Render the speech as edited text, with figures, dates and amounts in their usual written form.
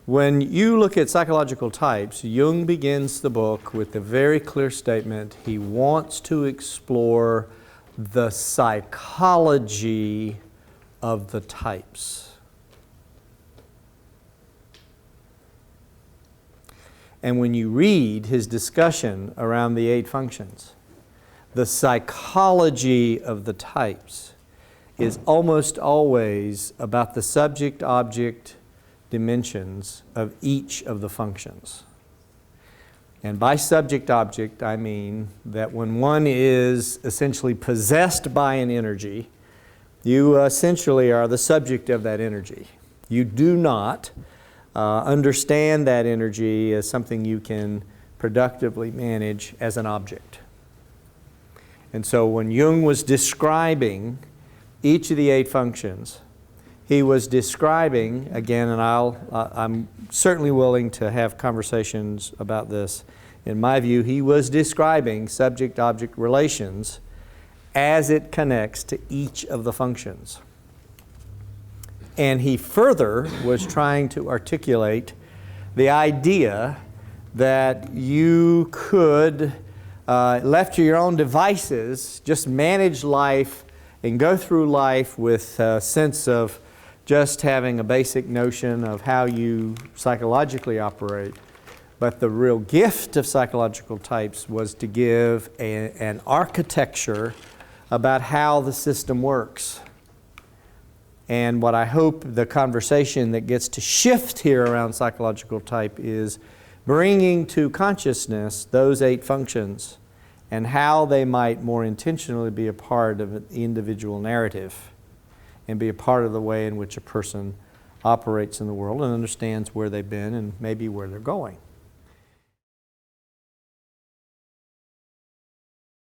When you look at psychological types, Jung begins the book with a very clear statement. He wants to explore the psychology of the types. And when you read his discussion around the 8 functions, the psychology of the types is almost always about the subject-object dimensions of each of the functions. And by subject-object, I mean that when one is essentially possessed by an energy, you essentially are the subject of that energy. You do not understand that energy as something you can productively manage as an object. And so when Jung was describing each of the 8 functions, he was describing, again, and I'm certainly willing to have conversations about this. In my view, he was describing subject-object relations as it connects to each of the functions. And he further was trying to articulate the idea that you could, left to your own devices, just manage life and go through life with a sense of just having a basic notion of how you psychologically operate. But the real gift of psychological types was to give an architecture about how the system works. And what I hope the conversation that gets to shift here around psychological type is bringing to consciousness those 8 functions and how they might more intentionally be a part of an individual narrative and be a part of the way in which a person operates in the world and understands where they've been and maybe where they're going.